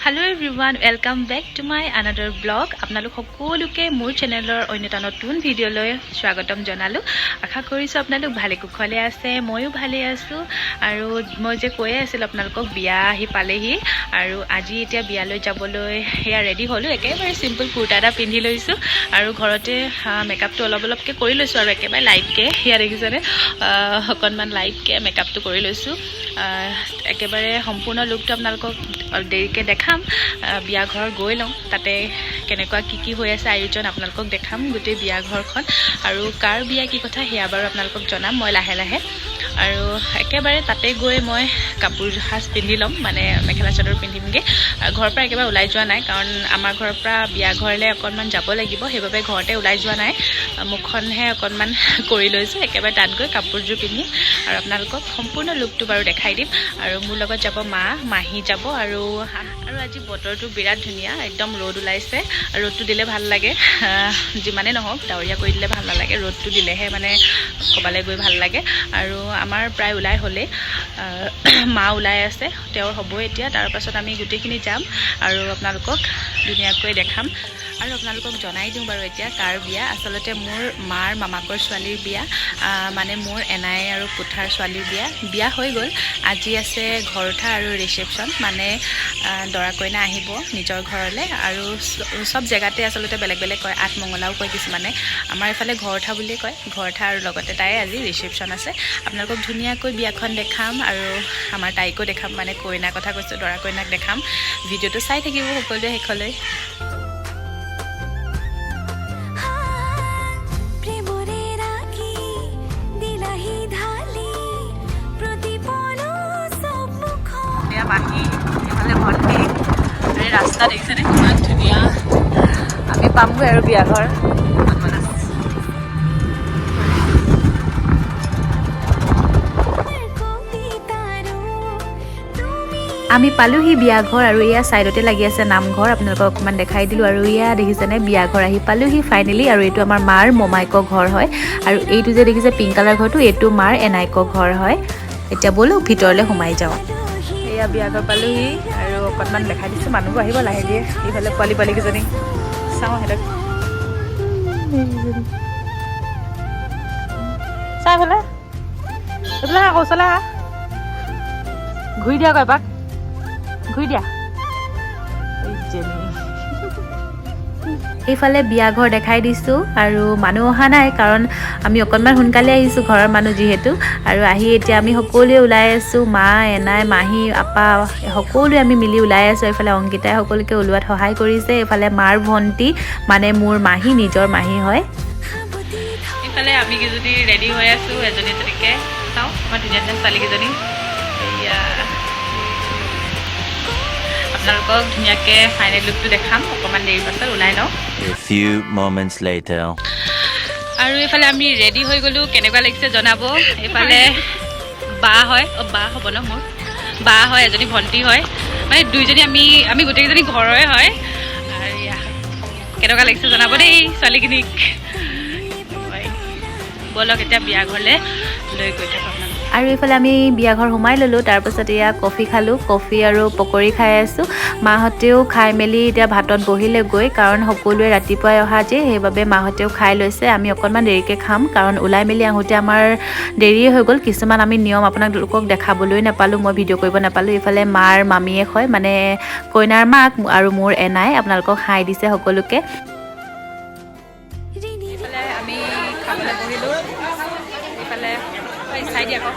Hello everyone, welcome back to my another vlog. আপোনালোক সকলোকে মোৰ চেনেলৰ অন্যটা নতুন ভিডিঅ'লৈ স্বাগতম জনালো। আশা কৰিছো আপোনালোক ভালে কুশলে আছে, ময়ো ভালে আছো। আৰু মই যে কৈ আছিল আপোনালোকক বিয়া আহি পালেহি আৰু আজি এতিয়া বিয়ালৈ যাবলৈ হেয়া ৰেডি হলো। একেবাৰে সিম্পল কুৰ্তা এটা পিন্ধি লৈছো আৰু ঘৰতে মেকআপটো অলপকে কৰি লৈছো আৰু একেবাৰে লাইটকে হেয়া দেখিছনে অকনমান লাইটকে মেকআপটো কৰি লৈছো। একেবাৰে সম্পূৰ্ণ লুকটো আপোনালোকক দেৰিকে দেখাম। বিয়া ঘৰ গৈ লওঁ, তাতে কেনেকুৱা কি হৈ আছে আয়োজন আপোনালোকক দেখাম গোটেই বিয়া ঘৰখন আৰু কাৰ বিয়া কি কথা হেয়া বাৰু আপোনালোকক জনাম মই লাহে লাহে। আৰু একেবাৰে তাতে গৈ মই কাপোৰ সাজ পিন্ধি ল'ম, মানে মেখেলা চাদৰ পিন্ধিমগৈ। ঘৰৰ পৰা একেবাৰে ওলাই যোৱা নাই, কাৰণ আমাৰ ঘৰৰ পৰা বিয়া ঘৰলৈ অকণমান যাব লাগিব, সেইবাবে ঘৰতে ওলাই যোৱা নাই। মুখখনহে অকণমান কৰি লৈছোঁ। একেবাৰে তাত গৈ কাপোৰযোৰ পিন্ধিম আৰু আপোনালোকক সম্পূৰ্ণ লুকটো বাৰু দেখাই দিম। আৰু মোৰ লগত যাব মাহী যাব আৰু আজি বতৰটো বিৰাট ধুনীয়া, একদম ৰ'দ ওলাইছে। ৰ'দটো দিলে ভাল লাগে, যিমানে নহওক ডাৱৰীয়া কৰি দিলে ভাল নালাগে, ৰ'দটো দিলেহে মানে ক'বালৈ গৈ ভাল লাগে। আৰু আমাৰ প্ৰায় ওলাই হ'লে মা ওলাই আছে, তেওঁৰ হ'বই এতিয়া। তাৰ পাছত আমি গোটেইখিনি যাম আৰু আপোনালোকক ধুনীয়াকৈ দেখাম আৰু আপোনালোকক জনাই দিওঁ বাৰু এতিয়া কাৰ বিয়া। আচলতে মোৰ মাৰ মামাকৰ ছোৱালীৰ বিয়া, মানে মোৰ এনাই আৰু পুঠাৰ ছোৱালীৰ বিয়া হৈ গ'ল। আজি আছে ঘৰ উঠা আৰু ৰিচেপশ্যন, মানে দৰা কইনা আহিব নিজৰ ঘৰলৈ। আৰু চব জেগাতে আচলতে বেলেগ বেলেগ কয়, আঠমঙলাও কয় কিছুমানে, আমাৰ এইফালে ঘৰ উঠা বুলিয়ে কয়। ঘৰ উঠা আৰু লগতে তাই আজি ৰিচেপশ্যন আছে। আপোনালোকক ধুনীয়াকৈ বিয়াখন দেখাম আৰু আমাৰ তাইকো দেখাম, মানে কইনাৰ কথা কৈছোঁ, দৰা কইনাক দেখাম। ভিডিঅ'টো চাই থাকিব সকলোৱে শেষলৈ। মাহী এইফালে ভণ্টি, ৰাস্তা দেখিছেনে কিমান ধুনীয়া। আমি পামগৈ আৰু বিয়া ঘৰ। আমি পালোহি বিয়া ঘৰ আৰু এয়া চাইডতে লাগি আছে নামঘৰ, আপোনালোকক অকণমান দেখাই দিলোঁ। আৰু এয়া দেখিছেনে বিয়া ঘৰ আহি পালোহি ফাইনেলি। আৰু এইটো আমাৰ মাৰ মোমাইকৰ ঘৰ হয় আৰু এইটো যে দেখিছে পিংক কালাৰ ঘৰটো, এইটো মাৰ এনাইকৰ ঘৰ হয়। এতিয়া ব'লো ভিতৰলৈ সোমাই যাওঁ। এয়া বিয়া ঘৰ পালোহি আৰু অকণমান দেখাই দিছোঁ, মানুহবোৰ আহিব লাহে দিয়ে। এইফালে পোৱালীকেইজনী চাওঁ, সিহঁতক চাই এইফালে কৌশলা ঘূৰি দিয়া আকৌ এপাক, ঘূৰি দিয়া। এইফালে বিয়া ঘৰ দেখাই দিছোঁ আৰু মানুহ অহা নাই, কাৰণ আমি অকণমান সোনকালে আহিছোঁ ঘৰৰ মানুহ যিহেতু। আৰু আহি এতিয়া আমি সকলোৱে ওলাই আছোঁ, মা এনাই মাহী আপা সকলোৱে আমি মিলি ওলাই আছোঁ। এইফালে অংকিতাই সকলোকে ওলোৱাত সহায় কৰিছে। এইফালে মাৰ ভণ্টি, মানে মোৰ মাহী, নিজৰ মাহী হয়। এইফালে আমি কেইজনী ৰেডি হৈ আছোঁ, এজনী এজনীকে চাওঁ আমাৰ ধুনীয়া ধুনীয়া ছোৱালীকেইজনী। এয়া আপোনালোকক ধুনীয়াকৈ ফাইনেল লুকটো দেখাম অকণমান দেৰি পাছত, ওলাই লওঁ। A few moments later. আৰু এইফালে আমি ৰেডি হৈ গ'লোঁ, কেনেকুৱা লাগিছে জনাব। এইফালে বা হয়, বা হ'ব ন, মোৰ বা হয়, এজনী ভণ্টি হয়, মানে দুইজনী আমি গোটেইকেইজনী ঘৰৰে হয়। আৰু এয়া কেনেকুৱা লাগিছে জনাব দেই ছোৱালীখিনিক। ব'লক এতিয়া বিয়া ঘৰলৈ লৈ গৈ থাকক। আৰু এইফালে আমি বিয়া ঘৰ সোমাই ল'লোঁ। তাৰপাছত এয়া কফি খালোঁ, কফি আৰু পকৰি খাই আছোঁ। মাহঁতেও খাই মেলি এতিয়া ভাতত বহিলে গৈ, কাৰণ সকলোৱে ৰাতিপুৱাই অহা যে, সেইবাবে মাহঁতেও খাই লৈছে। আমি অকণমান দেৰিকৈ খাম, কাৰণ ওলাই মেলি আহোঁতে আমাৰ দেৰিয়ে হৈ গ'ল। কিছুমান আমি নিয়ম আপোনালোকক দেখাবলৈ নাপালোঁ, মই ভিডিঅ' কৰিব নাপালোঁ। এইফালে মাৰ মামীয়েক হয়, মানে কইনাৰ মাক, আৰু মোৰ এনাই আপোনালোকক হাই দিছে সকলোকে। এইফালে আমি খাবলৈ বহিলোঁ, এইফালে চাই দিয়া আকৌ।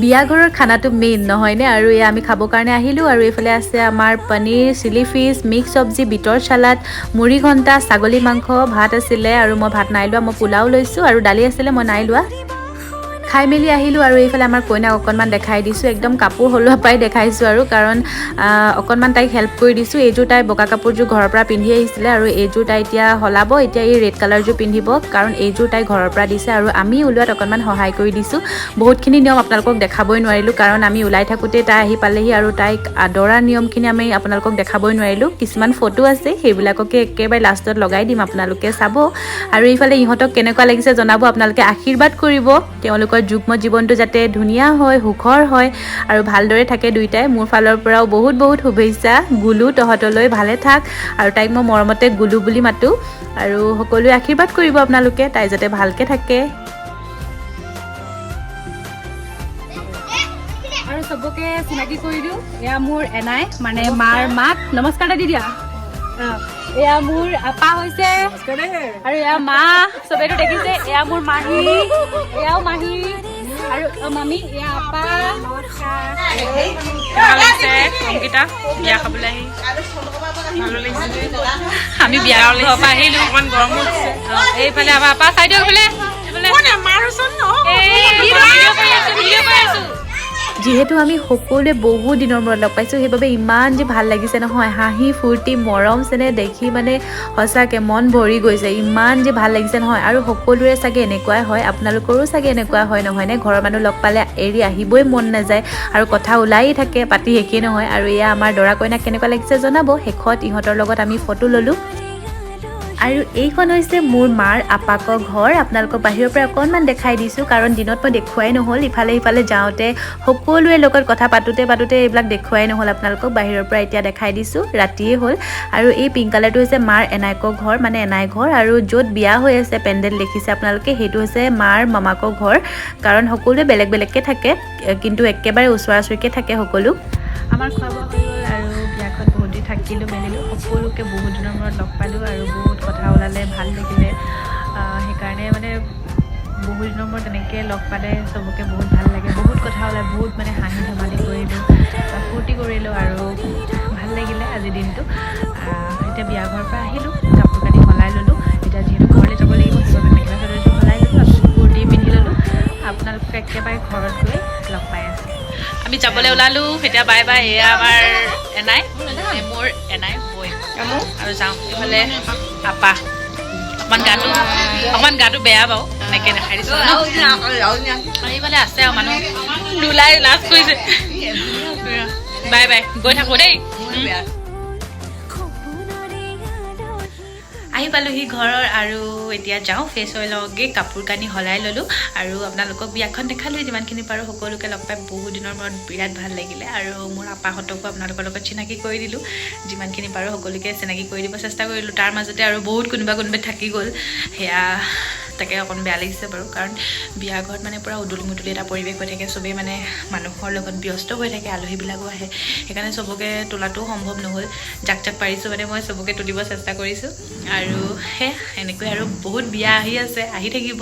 বিয়া ঘৰৰ খানাটো মেইন নহয়নে? আৰু এয়া আমি খাবৰ কাৰণে আহিলোঁ। আৰু এইফালে আছে আমাৰ পনীৰ, চিলি ফিছ, মিক্স চব্জি, বিটৰ চালাড, মুড়ি ঘণ্টা, ছাগলী মাংস, ভাত আছিলে। আৰু মই ভাত নাই লোৱা, মই পোলাও লৈছোঁ, আৰু দালি আছিলে, মই নাই লোৱা। খাই মেলি আহিলোঁ। আৰু এইফালে আমাৰ কইনাক অকণমান দেখাই দিছোঁ, একদম কাপোৰ সলোৱা পাই দেখাইছোঁ আৰু, কাৰণ অকণমান তাইক হেল্প কৰি দিছোঁ। এইযোৰ তাই বগা কাপোৰযোৰ ঘৰৰ পৰা পিন্ধি আহিছিলে, আৰু এইযোৰ তাই এতিয়া সলাব। এতিয়া এই ৰেড কালাৰযোৰ পিন্ধিব, কাৰণ এইযোৰ তাই ঘৰৰ পৰা দিছে, আৰু আমি ওলোৱাত অকণমান সহায় কৰি দিছোঁ। বহুতখিনি নিয়ম আপোনালোকক দেখাবই নোৱাৰিলোঁ, কাৰণ আমি ওলাই থাকোঁতে তাই আহি পালেহি, আৰু তাইক আদৰা নিয়মখিনি আমি আপোনালোকক দেখাবই নোৱাৰিলোঁ। কিছুমান ফটো আছে, সেইবিলাককে একেবাৰে লাষ্টত লগাই দিম, আপোনালোকে চাব। আৰু এইফালে ইহঁতক কেনেকুৱা লাগিছে জনাব, আপোনালোকে আশীৰ্বাদ কৰিব তেওঁলোকৰ যুগ্ম জীৱনটো যাতে ধুনীয়া হয়, সুখৰ হয় আৰু ভালদৰে থাকে দুইটাই। মোৰ ফালৰ পৰাও বহুত বহুত শুভেচ্ছা। গুলু তহঁতলৈ ভালে থাক আৰু তাইক মই মৰমতে গুলু বুলি মাতোঁ আৰু সকলোৱে আশীৰ্বাদ কৰিব আপোনালোকে তাই যাতে ভালকৈ থাকে। আৰু চবকে চিনাকি কৰি দিওঁ, এয়া মোৰ এনাই মানে মাৰ মাক। নমস্কাৰ দি দিয়া। এয়া মোৰ আপা হৈছে আৰু এয়া মা, চবেইতো দেখিছে। এয়া মোৰ মাহী, এয়াও মাহী আৰু মামী, এয়া আপা। অংকিতা বিয়া খাবলৈ আহি ভালো লাগিছে। আমি বিয়া ঘৰৰ পৰা আহিলোঁ, অকণমান গৰম হৈছে। এইফালে আমাৰ আপা চাই দিয়ক বোলে। যিহেতু আমি সকলোৱে বহুত দিনৰ মূৰত লগ পাইছোঁ, সেইবাবে ইমান যে ভাল লাগিছে নহয়। হাঁহি ফূৰ্তি মৰম চেনেহ দেখি মানে সঁচাকৈ মন ভৰি গৈছে। ইমান যে ভাল লাগিছে নহয়। আৰু সকলোৰে চাগে এনেকুৱাই হয়, আপোনালোকৰো চাগে এনেকুৱা হয় নহয়নে? ঘৰৰ মানুহ লগ পালে এৰি আহিবই মন নাযায় আৰু কথা ওলায়ে থাকে, পাতি শেষেই নহয়। আৰু এয়া আমাৰ দৰা কইনাক কেনেকুৱা লাগিছে জনাব। শেষত ইহঁতৰ লগত আমি ফটো ল'লোঁ। আৰু এইখন হৈছে মোৰ মাৰ আপাকৰ ঘৰ। আপোনালোকক বাহিৰৰ পৰা অকণমান দেখাই দিছোঁ, কাৰণ দিনত মই দেখুৱাই নহ'ল। ইফালে সিফালে যাওঁতে সকলোৰে লগত কথা পাতোঁতে এইবিলাক দেখুৱাই নহ'ল আপোনালোকক। বাহিৰৰ পৰা এতিয়া দেখাই দিছোঁ, ৰাতিয়ে হ'ল। আৰু এই পিংক কালাৰটো হৈছে মাৰ এনাইকৰ ঘৰ, মানে এনাই ঘৰ। আৰু য'ত বিয়া হৈ আছে পেণ্ডেল দেখিছে আপোনালোকে, সেইটো হৈছে মাৰ মামাকৰ ঘৰ। কাৰণ সকলোৱে বেলেগ বেলেগকৈ থাকে, কিন্তু একেবাৰে ওচৰা ওচৰিকৈ থাকে সকলো। আমাৰ খোৱা বোৱা হৈ গ'ল আৰু বিয়াখন বহুত দিন থাকিলোঁ মেলিলোঁ। সকলোকে বহুত দিনৰ মূৰত লগ পালোঁ আৰু বহুত কথা ওলালে, ভাল লাগিলে। সেইকাৰণে মানে বহুত দিনৰ মূৰত তেনেকৈ লগ পালে চবকে বহুত ভাল লাগে। বহুত কথা ওলায়, বহুত মানে হাঁহি ধেমালি কৰিলোঁ, ফূৰ্তি কৰিলোঁ আৰু ভাল লাগিলে আজিৰ দিনটো। এতিয়া বিয়া ঘৰৰ পৰা আহিলোঁ, কাপোৰ কানি সলাই ল'লোঁ। এতিয়া যিহেতু ঘৰলৈ যাব লাগিব, সেইবাবে মেখেলা চাদৰযোৰ সলাই ল'লোঁ, কুৰ্তি পিন্ধি ল'লোঁ। আপোনালোকক একেবাৰে ঘৰত গৈ লগ পাই আছোঁ। আমি যাবলৈ ওলালোঁ, এতিয়া বাই বাই। এয়া আমাৰ এনাই, মোৰ এনাই বৈ আৰু যাওঁ। এইফালে আপা অকণমান গাটো বেয়া বাৰু, এনেকৈ দেখাই দিছোঁ। এইফালে আছে আৰু মানুহ নোলাই, লাজ কৰিছে। বাই বাই, গৈ থাকোঁ দেই। আহি পালোহি ঘৰৰ আৰু এতিয়া যাওঁ, ফ্ৰেছ হৈ লওঁগৈ, কাপোৰ কানি সলাই ল'লোঁ আৰু আপোনালোকক বিয়াখন দেখালোঁ। যিমানখিনি পাৰোঁ সকলোকে লগ পাই বহুত দিনৰ মূৰত বিৰাট ভাল লাগিলে। আৰু মোৰ আপাহঁতকো আপোনালোকৰ লগত চিনাকি কৰি দিলোঁ। যিমানখিনি পাৰোঁ সকলোকে চিনাকি কৰি দিব চেষ্টা কৰিলোঁ। তাৰ মাজতে আৰু বহুত কোনোবা থাকি গ'ল, সেয়া তাকে অকণ বেয়া লাগিছে বাৰু। কাৰণ বিয়া ঘৰত মানে পূৰা উদুলি মুদুলি এটা পৰিৱেশ হৈ থাকে, চবেই মানে মানুহৰ লগত ব্যস্ত হৈ থাকে, আলহীবিলাকো আহে। সেইকাৰণে চবকে তোলাটোও সম্ভৱ নহ'ল। যাক পাৰিছোঁ মানে মই চবকে তুলিব চেষ্টা কৰিছোঁ। আৰু এনেকৈ আৰু বহুত বিয়া আহি আছে, আহি থাকিব।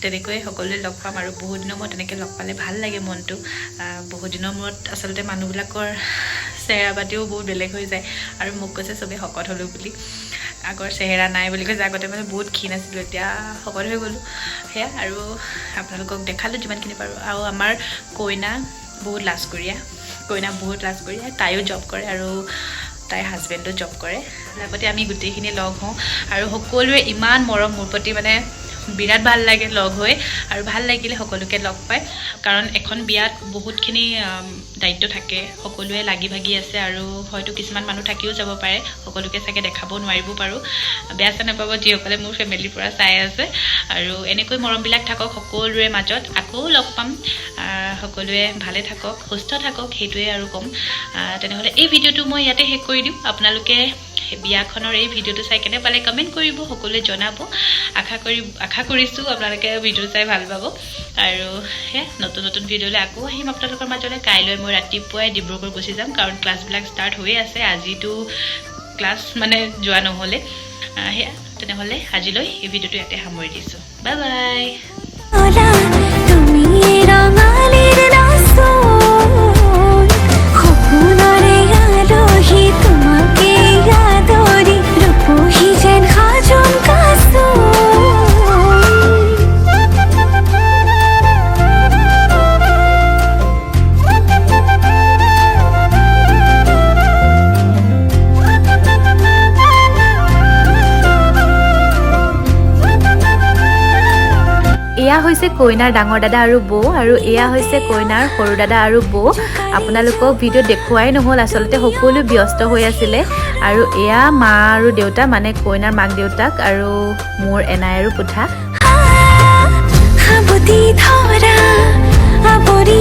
তেনেকৈ সকলোৱে লগ পাম আৰু বহুত দিনৰ মূৰত তেনেকৈ লগ পালে ভাল লাগে মনটো। বহুত দিনৰ মূৰত আচলতে মানুহবিলাকৰ চেহেৰা পাতিও বহুত বেলেগ হৈ যায়। আৰু মোক কৈছে চবেই শকত হ'লোঁ বুলি, আগৰ চেহেৰা নাই বুলি কৈছে। আগতে মানে বহুত ক্ষীণ আছিলোঁ, এতিয়া শকত হৈ গ'লোঁ। সেয়া আৰু আপোনালোকক দেখালোঁ যিমানখিনি পাৰোঁ। আৰু আমাৰ কইনা বহুত লাজকৰীয়া, তাইও জব কৰে আৰু তাইৰ হাজবেণ্ডো জব কৰে। লগতে আমি গোটেইখিনি লগ হওঁ আৰু সকলোৰে ইমান মৰম মোৰ প্ৰতি, মানে বিৰাট ভাল লাগে লগ হৈ। আৰু ভাল লাগিলে সকলোকে লগ পাই, কাৰণ এখন বিয়াত বহুতখিনি দায়িত্ব থাকে, সকলোৱে লাগি ভাগি আছে। আৰু হয়তো কিছুমান মানুহ থাকিও যাব পাৰে, সকলোকে চাগে দেখাব নোৱাৰিব পাৰোঁ, বেয়া চেয়া নাপাব যিসকলে মোৰ ফেমিলিৰ পৰা চাই আছে। আৰু এনেকৈ মৰমবিলাক থাকক সকলোৰে মাজত, আকৌ লগ পাম। সকলোৱে ভালে থাকক, সুস্থ থাকক, সেইটোৱে আৰু ক'ম। তেনেহ'লে এই ভিডিঅ'টো মই ইয়াতে শেষ কৰি দিওঁ। আপোনালোকে বিয়াখনৰ এই ভিডিঅ'টো চাই কেনে পালে কমেণ্ট কৰিব, সকলোৱে জনাব। আশা কৰিছোঁ আপোনালোকে ভিডিঅ' চাই ভাল পাব। আৰু নতুন ভিডিঅ'লৈ আকৌ আহিম আপোনালোকৰ মাজলৈ। কাইলৈ মই ৰাতিপুৱাই ডিব্ৰুগড় গুচি যাম, কাৰণ ক্লাছবিলাক ষ্টাৰ্ট হৈয়ে আছে। আজিতো ক্লাছ মানে যোৱা নহ'লে। তেনেহ'লে আজিলৈ এই ভিডিঅ'টো ইয়াতে সামৰি দিছোঁ। Bye bye. এয়া হৈছে কইনাৰ ডাঙৰ দাদা আৰু বৌ, আৰু এয়া হৈছে কইনাৰ সৰু দাদা আৰু বৌ। আপোনালোকক ভিডিঅ'ত দেখুৱাই নহ'ল, আচলতে সকলো ব্যস্ত হৈ আছিলে। আৰু এয়া মা আৰু দেউতা, মানে কইনাৰ মাক দেউতাক, আৰু মোৰ এনাই আৰু পুথা। নদী ধৰা আৱৰি